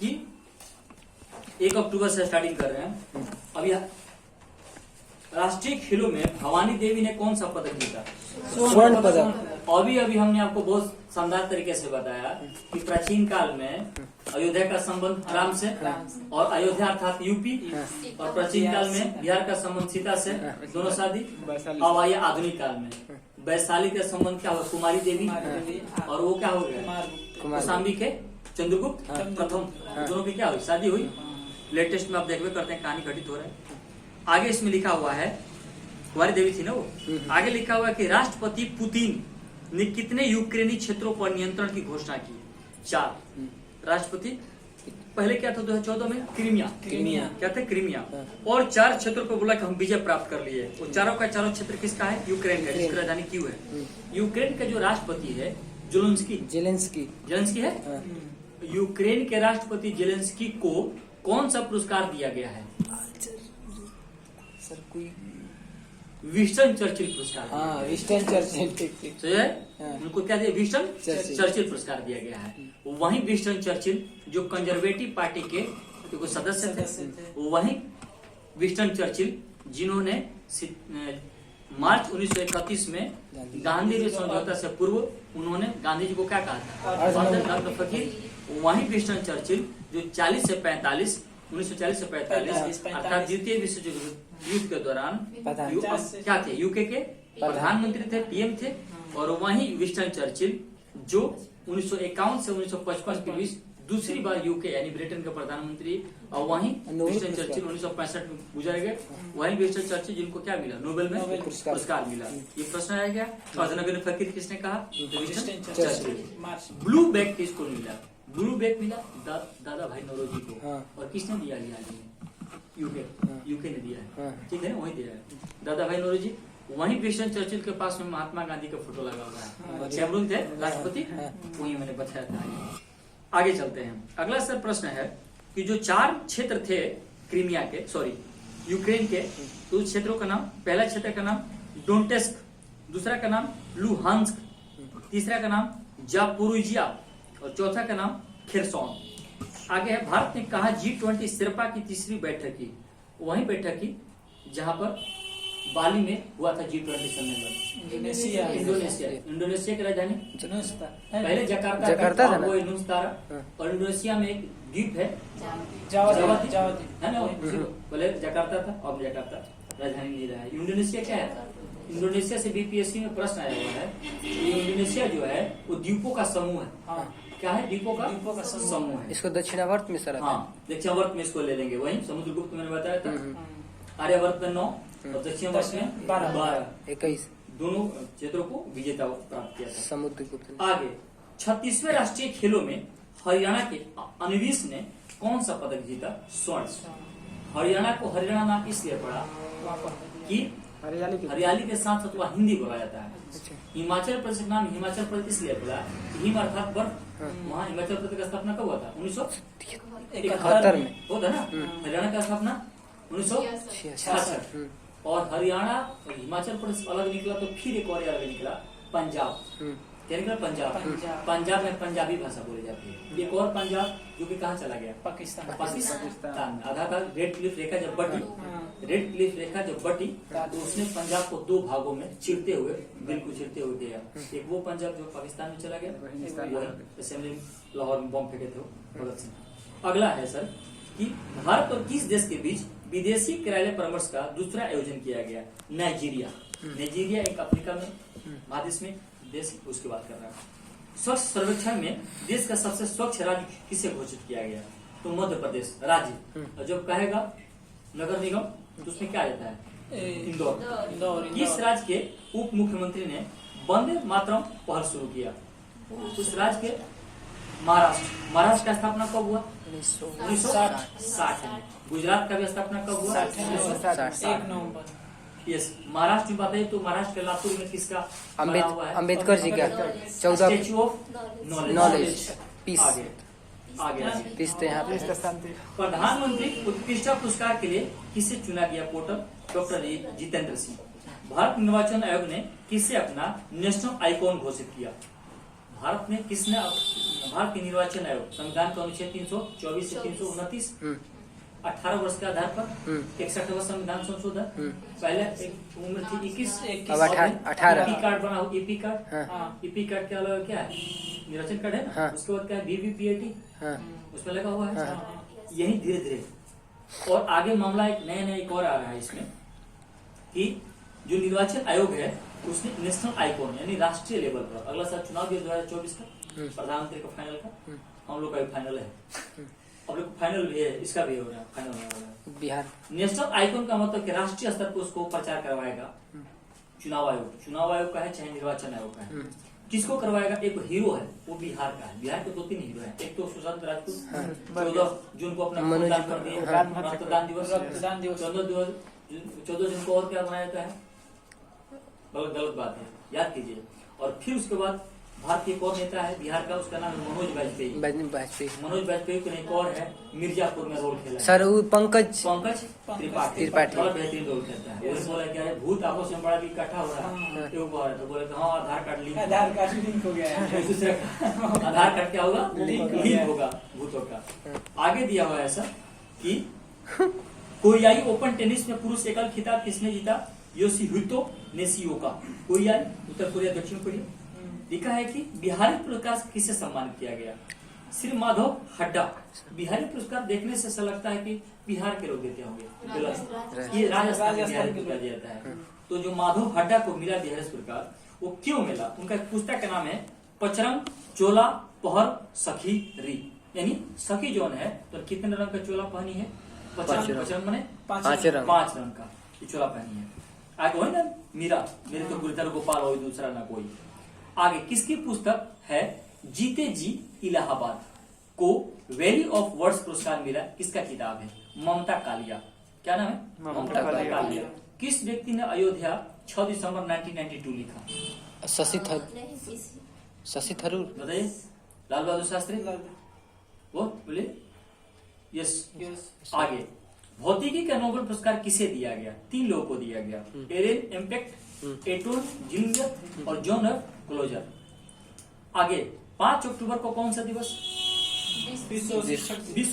कि 1 अक्टूबर से स्टार्टिंग कर रहे हैं। अभी राष्ट्रीय खेलों में भवानी देवी ने कौन सा पदक जीता? स्वर्ण पदक। अभी हमने आपको बहुत शानदार तरीके से बताया कि प्राचीन काल में अयोध्या का संबंध राम से, और अयोध्या अर्थात यूपी, और प्राचीन काल में बिहार का संबंध सीता से, दोनों शादी। अब आइए आधुनिक काल में वैशाली का संबंध क्या हुआ? कुमारी देवी, और वो क्या हो गया? कौशाम्बी के चंद्रगुप्त प्रथम, दोनों की क्या हुई? शादी हुई। लेटेस्ट में आप देखते करते हैं कहानी घटित हो रहा है। आगे इसमें लिखा हुआ है, कुमारी देवी थी ना वो, आगे लिखा हुआ है कि राष्ट्रपति पुतिन ने कितने यूक्रेनी क्षेत्रों पर नियंत्रण की घोषणा की? 4। राष्ट्रपति पहले क्या था 2014 में? क्रीमिया क्या था? क्रीमिया। और 4 क्षेत्रों पर बोला कि हम विजय प्राप्त कर लिए। वो चारों का चारों क्षेत्र किसका है? यूक्रेन का, जिसकी राजधानी कीव है। यूक्रेन का जो राष्ट्रपति है जेलेंस्की है। यूक्रेन के राष्ट्रपति जेलेंस्की को कौन सा पुरस्कार दिया गया है? सर कोई विंस्टन चर्चिल पुरस्कार। हाँ, विंस्टन चर्चिल, ठीक। तो उनको क्या दिया? विंस्टन चर्चिल पुरस्कार दिया गया है। वहीं विंस्टन चर्चिल जो कंजर्वेटिव पार्टी के जो सदस्य थे, वहीं विंस्टन चर्चिल जिन्होंने मार्च 1931 में गांधी समझौता से पूर्व उन्होंने गांधी जी को क्या कहा था? फकीर। वहीं विंस्टन चर्चिल जो 1940 से 45 अर्थात द्वितीय विश्व युद्ध के दौरान क्या थे? यूके के प्रधानमंत्री थे, पीएम थे। और वहीं विंस्टन चर्चिल जो 1951 से 1955 के बीच दूसरी बार यूके यानी ब्रिटेन के प्रधानमंत्री, और वहीं विंस्टन चर्चिल 1965 में गुजर गए। वहीं विंस्टन चर्चिल जिनको क्या मिला? नोबेल में पुरस्कार मिला। ये प्रश्न आया गया। फजलनगर फकीर किसने कहा? Winston Churchill. ब्लू बैग किसको मिला? ब्लू बैग मिला दादा भाई नौरोजी को। और किसने दिया? यूके ने दिया है, ठीक है ना? वही दिया है दादा भाई नौरोजी। वहीं विंस्टन चर्चिल के पास में महात्मा गांधी का फोटो लगा हुआ है। चैमरून थे राष्ट्रपति, वही मैंने बताया था। आगे चलते हैं। अगला सर प्रश्न है कि जो 4 क्षेत्र थे क्रीमिया के, यूक्रेन के, तो उस क्षेत्रों का नाम, पहला क्षेत्र का नाम डोनेट्स्क, दूसरा का नाम लुहांस्क, तीसरा का नाम जापोरिजिया, और चौथा का नाम खेरसोन। आगे है, भारत ने कहा G20 शेर्पा की तीसरी बैठक की? वही बैठक की जहां पर बाली में हुआ था G20 सम्मेलन। इंडोनेशिया की राजधानी पहले जकार्ता था, वो नुस्तारा। और इंडोनेशिया में एक द्वीप है जावादी, है ना? पहले जकार्ता था, अब जकार्ता राजधानी नहीं रहा है। इंडोनेशिया क्या है? इंडोनेशिया से बीपीएससी में प्रश्न आया हुआ है। इंडोनेशिया जो है वो द्वीपों का समूह है। क्या है? द्वीपों का समूह है। इसको दक्षिणावर्त में सर, दक्षिणावर्त में इसको ले लेंगे। वही समुद्रगुप्त मैंने बताया था। आर्यवर्त में 9 और दक्षिणावर्त में 12, 21 दोनों क्षेत्रों को विजेता प्राप्त किया था समुद्रगुप्त। आगे 36वें राष्ट्रीय खेलों में हरियाणा के अनवीश ने कौन सा पदक जीता? स्वर्ण। हरियाणा को हरियाणा नाम इसलिए पड़ा कि हरियाली के साथ साथ वह हिंदी बोला जाता है। हिमाचल प्रदेश नाम हिमाचल प्रदेश इसलिए पड़ा, हिम अर्थात बर्फ। वहाँ हिमाचल प्रदेश का स्थापना कब हुआ था? 1971 में होता ना। हरियाणा का स्थापना 1966। और हरियाणा और हिमाचल प्रदेश अलग निकला तो फिर एक और अलग निकला, पंजाब। क्या निकला? पंजाब में पंजाबी भाषा बोली जाती है। एक और पंजाब जो कि कहाँ चला गया? पाकिस्तान। आधा का रेड क्लिफ रेखा जब बटी, तो उसने पंजाब को 2 भागों में चिरते हुए दिया। एक वो पंजाब जो पाकिस्तान में चला गया, असेंबली लाहौर में बम फेंके थे भगत सिंह। अगला है सर कि भारत और किस देश के बीच विदेशी कार्यालय परामर्श का दूसरा आयोजन किया गया? नाइजीरिया एक अफ्रीका में महादेश में देश, उसकी बात कर रहा है। स्वच्छ सर्वेक्षण में देश का सबसे स्वच्छ राज्य किसे घोषित किया गया? तो मध्य प्रदेश राज्य। और जब कहेगा नगर निगम तो उसमें क्या आता है? इंदौर। किस राज्य के उप मुख्यमंत्री ने वंदे मातरम पहल शुरू किया? उस राज्य के महाराष्ट्र का स्थापना कब हुआ? 1960 में। गुजरात का भी स्थापना कब हुआ? 1 नवंबर। यस। महाराष्ट्र की बात है तो महाराष्ट्र के लातूर में किसका अम्बेडकर जी का 14 स्टैच्यू ऑफ नॉलेज। पीस। आगे प्रधानमंत्री उत्कृष्टता पुरस्कार के लिए किसे चुना गया? Portal doctor Jitendra Singh. भारत निर्वाचन आयोग ने किसे अपना नेशनल आइकॉन घोषित किया? भारत में किसने भारतीय निर्वाचन आयोग संविधान का अनुच्छेद 324 से 329 18 वर्ष के आधार पर 61वां संविधान संशोधन, पहले एक उम्र थी 21, अब 18 ईपी कार्ड बना, ईपी कार्ड, ईपी कार्ड के अलावा क्या है, निर्वाचन कार्ड है ना, उसके बाद क्या है, वीवीपीएटी उसमें लगा हुआ है। यही धीरे धीरे और आगे मामला एक नया एक और आ रहा है इसमें कि जो निर्वाचन आयोग है उसने नेशनल आइकॉन यानी राष्ट्रीय लेवल पर, अगला साल चुनाव भी 2024 का, प्रधानमंत्री का फाइनल का, हम लोग का भी फाइनल है, हम लोग फाइनल भी है, इसका भी हो रहा है, फाइनल हो रहा है। बिहार नेशनल आइकॉन का मतलब कि राष्ट्रीय स्तर पर उसको प्रचार करवाएगा चुनाव आयोग का है चाहे निर्वाचन आयोग का है, किसको करवाएगा, एक हीरो है वो बिहार का है, बिहार के 2-3 हीरो हैं, एक तो सुशांत राजपूत 14 जून को अपना मतदान कर दिए, मतदान दिवस 14 जून को, और क्या बनाया जाता है, गलत बात है, याद कीजिए। और फिर उसके बाद भारतीय एक और नेता है बिहार का, उसका नाम है मनोज वाजपेयी। मनोज वाजपेयी को एक और है, मिर्जापुर में रोल खेला सर, वो पंकज त्रिपाठी बहुत बेहतरीन रोल खेलता है। वो बोला क्या है, भूत आपस में बड़ा भी इकट्ठा हो रहा है, तो बोले हाँ आधार कार्ड लिंक हो गया है, दूसरे आधार कार्ड क्या होगा, लिंक होगा भूतों का। आगे दिया हुआ ऐसा कि कोरियाई ओपन टेनिस में पुरुष एकल खिताब किसने जीता, योशिहितो निशिओका, कोरियाई उत्तर कोरिया दक्षिण कोरिया। लिखा है कि बिहारी पुरस्कार से किसे सम्मानित किया गया, श्री माधव हड्डा। बिहारी पुरस्कार देखने से ऐसा लगता है कि बिहार के लोग देते होंगे, गलत, ये राजस्थान में बिहारी पुरस्कार दिया जाता है। तो जो माधव हड्डा को मिला बिहारी पुरस्कार, वो क्यों मिला, उनका एक पुस्तक का नाम है पचरंग चोला पहर सखी री, यानी सखी जोन है तो कितने रंग का चोला पहनी है, पचरंग माने 5 रंग का चोला पहनी है। आगे हो ना मीरा, मेरे तो गुरुतर गोपाल हो, दूसरा ना कोई। आगे किसकी पुस्तक है, जीते जी इलाहाबाद को वैली ऑफ वर्ड्स पुरस्कार मिला, किसका किताब है, ममता कालिया। क्या नाम है, ममता कालिया। किस व्यक्ति ने अयोध्या 6 दिसंबर 1992 लिखा, शशि थरूर। बताइए, लाल बहादुर शास्त्री, वो बोले यस। आगे भौतिकी का नोबेल पुरस्कार किसे दिया गया, 3 लोगों को दिया गया, एरेन एम्पेक्ट, एटोन जिलिंगर और जॉन एफ क्लोजर। आगे 5 अक्टूबर को कौन सा दिवस, विश्व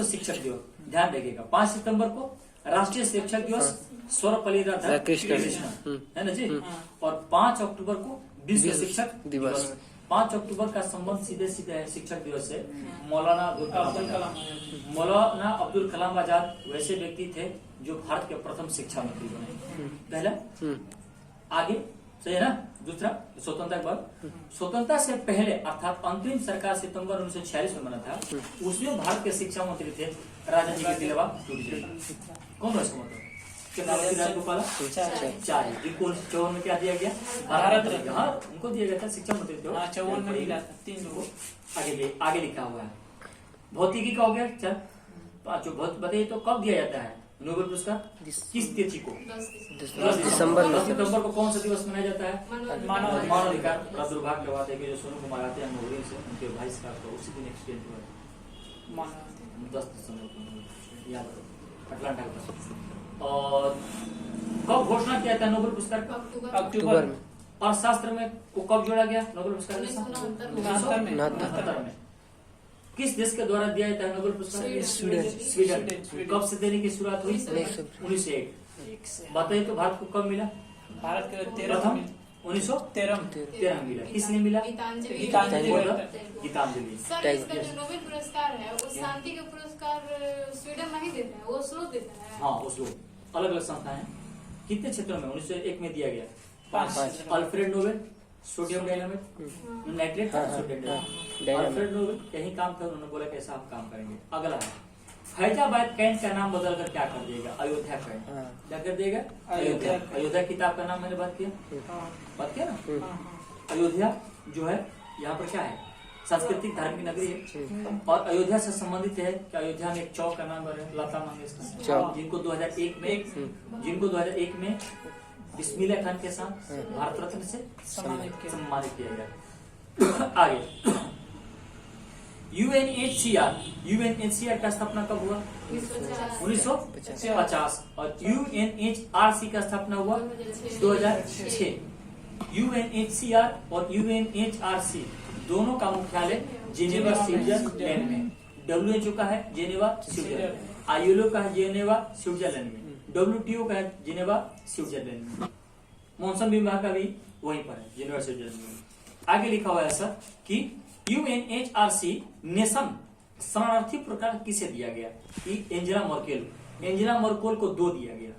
शिक्षक दिवस, ध्यान रखिएगा। 5 सितंबर को राष्ट्रीय शिक्षक दिवस, सर्वपल्ली राधाकृष्णन है ना जी। और 5 अक्टूबर को विश्व शिक्षक दिवस। 5 अक्टूबर का संबंध सीधे है शिक्षक दिवस से, मौलाना अब्दुल कलाम आजाद वैसे व्यक्ति थे जो भारत के प्रथम शिक्षा मंत्री बने, पहला। आगे सही है ना। दूसरा, स्वतंत्रता के बाद, स्वतंत्रता से पहले अर्थात अंतरिम सरकार सितंबर 1946 में बना था, उसमें भारत के शिक्षा मंत्री थे राजा जी के दिलवा टूट गए। कौन है इसका मतलब, राजगोपाल 4, जिनको 54 में क्या दिया गया, भारत, हाँ उनको दिया गया था शिक्षा मंत्री थे, 54 में मिला था 3 लोगों। आगे लिखा हुआ है भौतिकी का हो गया। चल पांचों बताइए तो कब दिया जाता है नोबेल पुरस्कार, किस तिथि को, 10 दिसंबर। 10 सितंबर को कौन सा दिवस मनाया जाता है, मानव अधिकार दुर्भाग्य की बात है कि जो सोनू कुमार आते हैं नौकरी से, उनके भाई साहब को उसी दिन एक्सीडेंट हुआ, 10 दिसंबर को याद करो, अटलांटा का। और कब घोषणा किया था नोबेल पुरस्कार का, अक्टूबर में। और शास्त्र में को कब जोड़ा गया नोबेल पुरस्कार, 1969 में। किस देश के द्वारा दिया जाता है नोबेल पुरस्कार, स्वीडन। कब से देने की शुरुआत हुई, 1901। बताइए तो भारत को कब मिला, भारत के 1913 मिला। किसने मिला, गीतांजलि। नोबेल पुरस्कार है वो शांति के पुरस्कार स्वीडन नहीं देता है, वो ओस्लो देता है। हाँ ओस्लो, अलग अलग संस्थाएं हैं। कितने क्षेत्रों में, 1901 में दिया गया 5। Alfred Nobel, sodium dynamite nitrate, sodium dynamite. Alfred Nobel यही काम था, उन्होंने बोला कैसा आप काम करेंगे। अगला है फैजाबाद कैंट का नाम बदल कर क्या कर देगा, अयोध्या कैंट। क्या कर देगा, अयोध्या। अयोध्या किताब का नाम मैंने बात किया ना। अयोध्या जो है यहाँ पर क्या है, सांस्कृतिक धार्मिक नगरी है। और अयोध्या से संबंधित है कि अयोध्या में एक चौक का नाम है लता मंगेशकर, जिनको 2001 में बिस्मिल्लाह खान के साथ भारत रत्न से सम्मानित किया गया। आगे यूएनएचसीआर का स्थापना कब हुआ, 1950। और यूएनएचआरसी का स्थापना हुआ 2006। यूएनएचसीआर और यूएनएचआरसी दोनों का मुख्यालय जेनेवा स्विट्जरलैंड में। WHO का है जेनेवा स्विट्जरलैंड, ILO का है जेनेवा स्विट्जरलैंड में, WTO का है जेनेवा स्विट्जरलैंड में, मौसम विभाग का भी वहीं पर है जेनेवा स्विट्जरलैंड में। आगे लिखा हुआ है ऐसा कि UNHRC नेशन शरणार्थी पुरस्कार किसे दिया गया? Angela Merkel. एंजेला मर्केल को 2 दिया गया।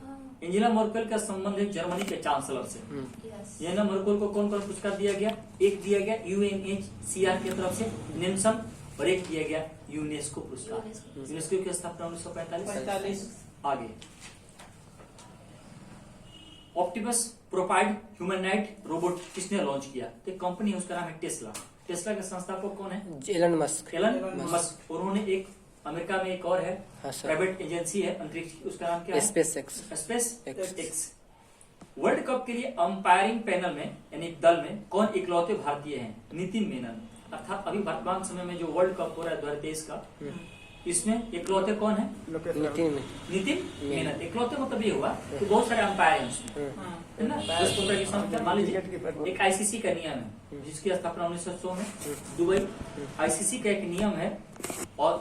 एंजेला मर्केल का संबंध है जर्मनी के चांसलर से। एंजेला मर्केल को कौन कौन पुरस्कार दिया गया? एक दिया गया UNHCR की तरफ से नेशन, और एक दिया गया यूनेस्को पुरस्कार। यूनेस्को की स्थापना 1945। आगे ऑप्टिमस प्रोपाइड ह्यूमनॉइड रोबोट किसने लॉन्च किया? तो कंपनी है, उसका नाम है टेस्ला। टेस्ला के संस्थापक कौन है? Elon Musk. Elon Musk. उन्होंने एक अमेरिका में एक और है प्राइवेट एजेंसी है अंतरिक्ष, उसका नाम क्या है? Space x. Space x. World cup के लिए अंपायरिंग पैनल में यानी दल में कौन इकलौते भारतीय हैं? नितिन मेनन। अर्थात अभी वर्तमान समय में जो वर्ल्ड कप हो रहा है 2023 का, इसमें इकलौते कौन है? नितिन मेनन। इकलौते मतलब ये हुआ कि बहुत सारे अंपायर हैं उसमें, है ना? 10-15 की संख्या। मान लीजिए एक ICC का नियम है जिसकी स्थापना 1900 में दुबई। ICC का एक नियम है और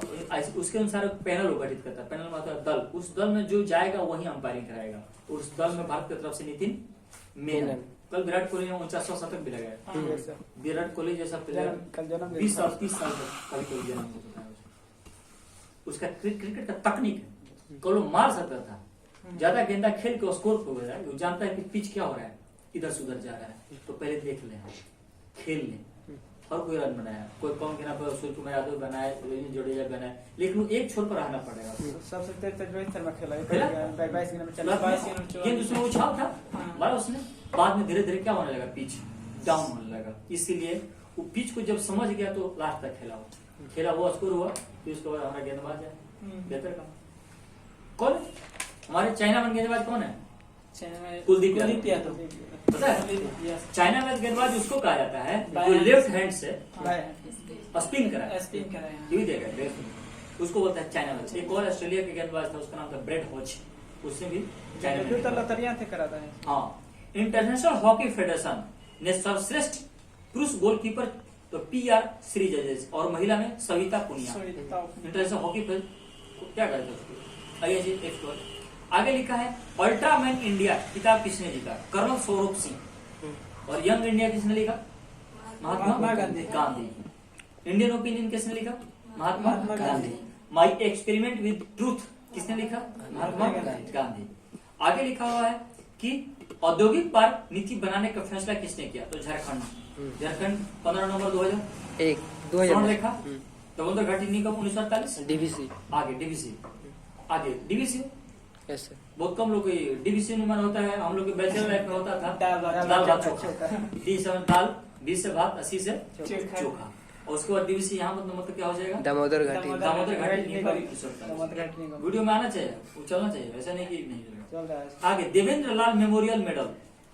उसके अनुसार पैनल गठित करता है। पैनल मतलब दल। उस दल में जो जाएगा वही अंपायरिंग कराएगा। उस दल में भारत की तरफ से नितिन मेनन। कल विराट कोहली ने 49वां शतक भी लगाया। विराट कोहली जैसा प्लेयर 20 साल 30 साल तक कभी कोई जन्म हो सकता है। उसका क्रिकेट का तकनीक है, कल वो मार सकता था, ज्यादा गेंदा खेल के स्कोर हो गया। वो जानता है कि पिच क्या हो रहा है, इधर से उधर जा रहा है, तो पहले देख ले, खेल ले। और कोई रन बनाया, कोई कम गिना पर सूर्य कुमार यादव बनाए, रविंद्र जडेजा बनाए, लेकिन वो एक छोर पर रहना पड़ेगा। सबसे तेज रोहित शर्मा खेला, गेंद उसमें उछाल था, मारा उसने। बाद में धीरे धीरे क्या होने लगा, पिच डाउन होने लगा। इसीलिए वो पिच को जब समझ गया तो लास्ट तक खेला वो स्कोर हुआ। फिर उसके बाद हमारा गेंदबाज है बेहतर काम। कौन हमारे चाइना में गेंदबाज कौन है? कुलदीप यादव। पता है चाइना में गेंदबाज उसको कहा जाता है जो लेफ्ट हैंड से स्पिन कराए, उसको बोलता है चाइना में। एक और ऑस्ट्रेलिया के गेंदबाज था, उसका नाम था ब्रेड हॉच, उसने भी चाइना में। हाँ, इंटरनेशनल हॉकी फेडरेशन ने सर्वश्रेष्ठ पुरुष गोलकीपर तो PR श्रीजजेस और महिला में सविता पुनिया। इंटरनेशनल हॉकी क्या कहते हैं? आगे लिखा है अल्ट्रामैन इंडिया किताब किसने लिखा? कर्नल सौरभ सिंह। और यंग इंडिया किसने लिखा? महात्मा गांधी। इंडियन ओपिनियन किसने लिखा? Mahatma Gandhi. My experiment with truth किसने लिखा? महात्मा गांधी। आगे लिखा हुआ है कि औद्योगिक पार्क नीति बनाने का फैसला किसने किया? तो झारखंड 15 नवंबर 2001 रेखा दामोदर घाटी निगम 1948। DVC। आगे DVC बहुत कम लोग DVC में होता है। हम लोग के बैचलर लाइफ में होता था दाल भात चोखा। D से दाल, B से भात, 80 से चोखा। और उसके बाद DVC यहाँ मतलब क्या हो जाएगा? दामोदर घाटी वीडियो में आना चाहिए, वो चलना चाहिए, ऐसा नहीं कि नहीं। आगे देवेंद्र लाल मेमोरियल मेडल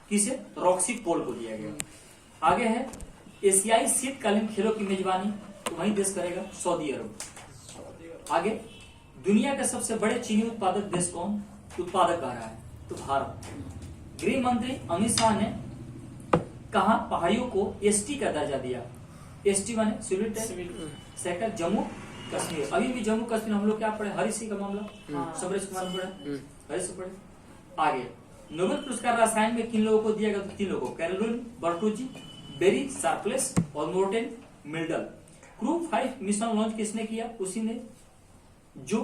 किसे? रॉक्सी पोल को दिया गया। आगे है एशियाई शीतकालीन खेलों की मेजबानी तो वही देश करेगा, सऊदी अरब। आगे दुनिया के सबसे बड़े चीनी उत्पादक देश कौन उत्पादक आ रहा है? तो भारत। गृह मंत्री अमित शाह ने कहा पहाड़ियों को ST का दर्जा दिया? ST माने सिविल सेक्टर जम्मू कश्मीर। अभी भी जम्मू कश्मीर हम लोग क्या पढ़े? हरी सिंह का मामला समरेश कुमार पढ़े, हरी से पढ़े। आगे नोबेल पुरस्कार रसायन में किन लोगों को दिया गया? तो 3 लोगों, कैरोलिन बर्टुजी, बेरी शार्पलेस और मोर्टेन मिल्डल। क्रू 5 मिशन लॉन्च किसने किया? उसी ने जो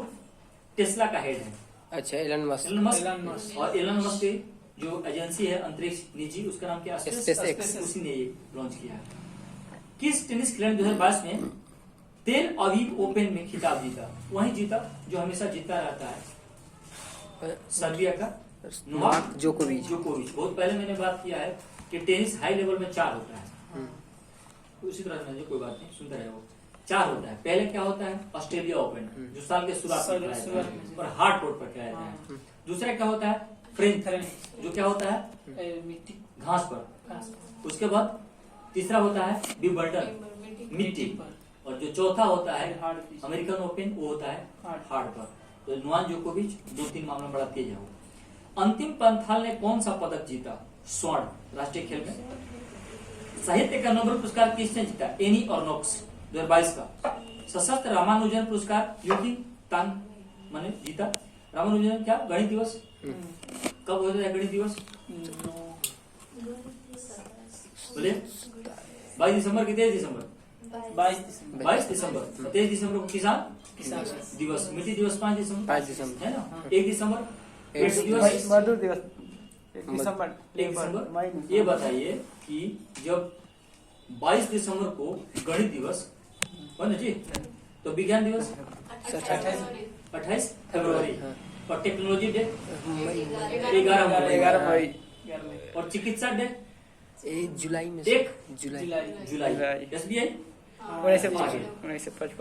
टेस्ला का हेड है। अच्छा, एलन मस्क। और एलन मस्क की जो एजेंसी है अंतरिक्ष निजी, उसका नाम क्या? Space x. उसी ने ये लॉन्च किया। किस टेनिस खिलाड़ी 2022 में तेल अवीव ओपन में खिताब जीता? वही जीता जो हमेशा जीतता रहता है, सर्बिया का नोवाक जोकोविच। बहुत पहले मैंने बात किया है कि टेनिस हाई लेवल में 4 होता है। उसी तरह से कोई बात नहीं, सुनते रहे वो 4 होता है। पहले क्या होता है? ऑस्ट्रेलिया ओपन जो साल के शुरुआत में और हार्ड कोर्ट पर खेला जाता है। दूसरा क्या होता है? फ्रेंच जो क्या होता है? घास पर। उसके बाद तीसरा होता है विंबलडन मिट्टी। और जो चौथा होता है अमेरिकन ओपन, वो होता है हार्ड पर। तो नोवाक जोकोविच 2-3 मामला बड़ा तेज है वो। अंतिम पंथाल ने कौन सा पदक जीता? स्वर्ण राष्ट्रीय खेल में साहित्य का नोबेल पुरस्कार किसने जीता? एनी और नोक्स 2022 का। सशस्त्र रामानुजन पुरस्कार यूकी तांग माने जीता। रामानुजन क्या गणित दिवस कब होता है? गणित दिवस बोले 22 दिसंबर की 23 दिसंबर 22 दिसंबर 23 दिसंबर को किसान दिवस। मिट्टी दिवस 5 दिसंबर है ना। 1 दिसंबर पेट्स दिवस, मजदूर दिवस 1 1 दिसंबर। ये बताइए कि जब 22 दिसंबर को गणित दिवस हो ना जी, तो विज्ञान दिवस 28 फरवरी और टेक्नोलॉजी डे 11 मई और चिकित्सा डे जुलाई में 1 जुलाई जुलाई। SBI 1955